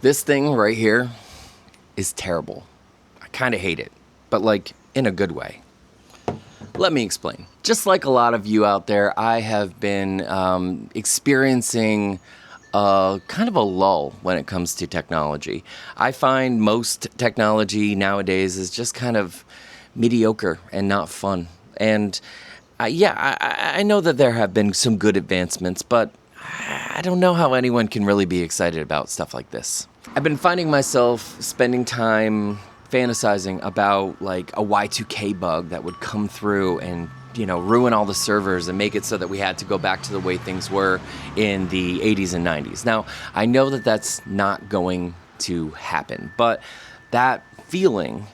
This thing right here is terrible. I kind of hate it, but like in a good way. Let me explain. Just like a lot of you out there, I have been experiencing kind of a lull when it comes to technology. I find most technology nowadays is just kind of mediocre and not fun. And I know that there have been some good advancements, but I don't know how anyone can really be excited about stuff like this. I've been finding myself spending time fantasizing about like a Y2K bug that would come through and ruin all the servers and make it so that we had to go back to the way things were in the 80s and 90s. Now, I know that that's not going to happen, but that feeling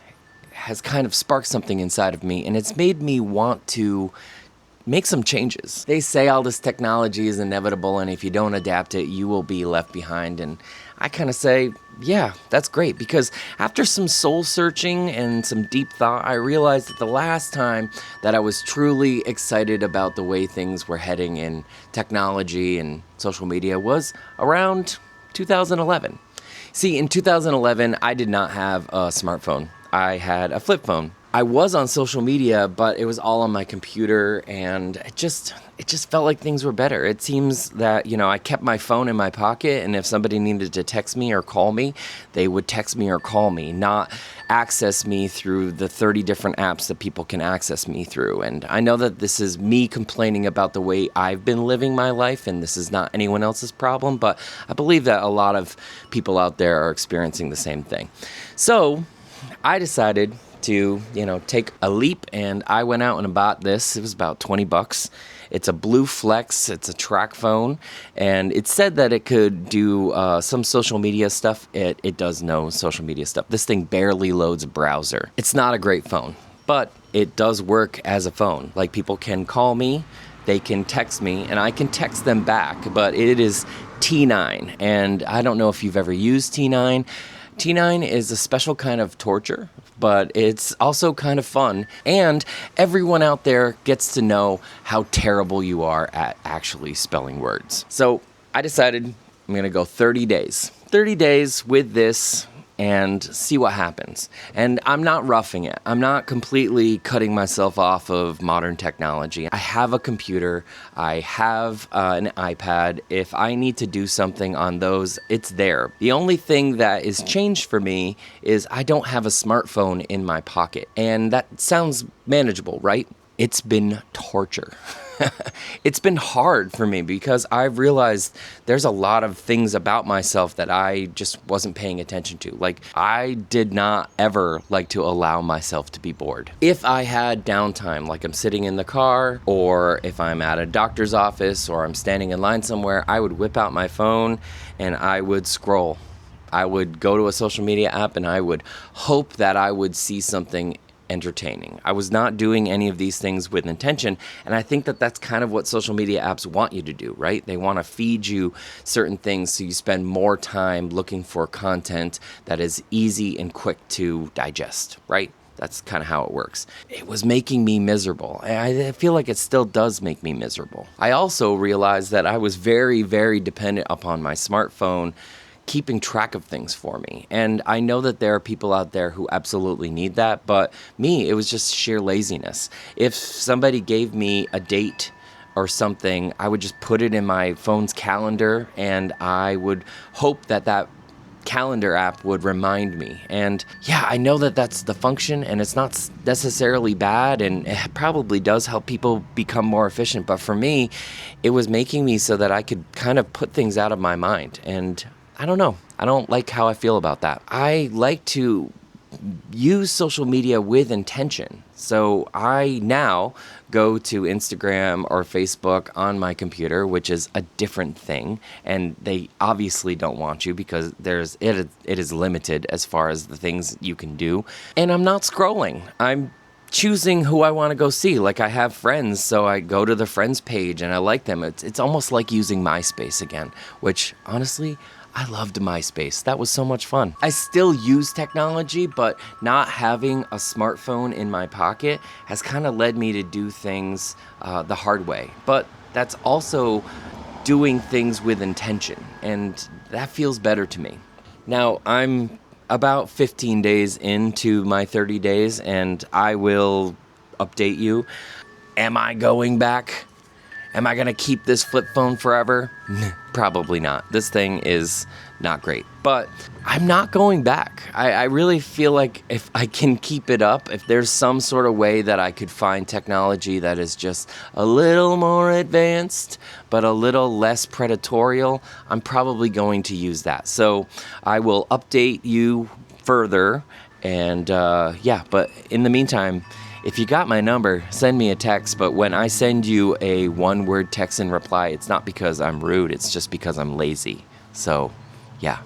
has kind of sparked something inside of me, and it's made me want to make some changes. They say all this technology is inevitable, and if you don't adapt it, you will be left behind. And I kind of say, yeah, that's great, because after some soul searching and some deep thought, I realized that the last time that I was truly excited about the way things were heading in technology and social media was around 2011. See, in 2011, I did not have a smartphone. I had a flip phone. I was on social media, but it was all on my computer, and it just felt like things were better. It seems that, I kept my phone in my pocket, and if somebody needed to text me or call me, they would text me or call me, not access me through the 30 different apps that people can access me through. And I know that this is me complaining about the way I've been living my life, and this is not anyone else's problem, but I believe that a lot of people out there are experiencing the same thing. So I decided to, take a leap, and I went out and bought this. It was about $20. It's a Blue Flex. It's a track phone, and it said that it could do some social media stuff. It does no social media stuff. This thing barely loads a browser. It's not a great phone, but it does work as a phone. Like, people can call me, they can text me, and I can text them back, but it is T9, and I don't know if you've ever used T9. T9 is a special kind of torture, but it's also kind of fun, and everyone out there gets to know how terrible you are at actually spelling words. So I decided I'm going to go 30 days. 30 days with this and see what happens. And I'm not roughing it. I'm not completely cutting myself off of modern technology. I have a computer. I have an iPad. If I need to do something on those, it's there. The only thing that is changed for me is I don't have a smartphone in my pocket. And that sounds manageable, right? It's been torture. It's been hard for me because I've realized there's a lot of things about myself that I just wasn't paying attention to. Like, I did not ever like to allow myself to be bored. If I had downtime, like I'm sitting in the car, or if I'm at a doctor's office, or I'm standing in line somewhere, I would whip out my phone and I would scroll. I would go to a social media app and I would hope that I would see something entertaining. I was not doing any of these things with intention, and I think that that's kind of what social media apps want you to do, right? They want to feed you certain things so you spend more time looking for content that is easy and quick to digest, right? That's kind of how it works. It was making me miserable. I feel like it still does make me miserable. I also realized that I was very, very dependent upon my smartphone keeping track of things for me. And I know that there are people out there who absolutely need that, but me, it was just sheer laziness. If somebody gave me a date or something, I would just put it in my phone's calendar, and I would hope that that calendar app would remind me. And yeah, I know that that's the function, and it's not necessarily bad, and it probably does help people become more efficient. But for me, it was making me so that I could kind of put things out of my mind. And I don't know. I don't like how I feel about that. I like to use social media with intention. So I now go to Instagram or Facebook on my computer, which is a different thing. And they obviously don't want you because it is limited as far as the things you can do. And I'm not scrolling. I'm choosing who I want to go see. Like, I have friends, so I go to the friends page and I like them. It's almost like using MySpace again, which honestly, I loved MySpace. That was so much fun. I still use technology, but not having a smartphone in my pocket has kind of led me to do things the hard way. But that's also doing things with intention, and that feels better to me. Now, I'm about 15 days into my 30 days, and I will update you. Am I going back? Am I going to keep this flip phone forever? Probably not. This thing is not great. But I'm not going back. I really feel like if I can keep it up, if there's some sort of way that I could find technology that is just a little more advanced, but a little less predatorial, I'm probably going to use that. So I will update you further. And but in the meantime, if you got my number, send me a text, but when I send you a one-word text in reply, it's not because I'm rude, it's just because I'm lazy. So, yeah.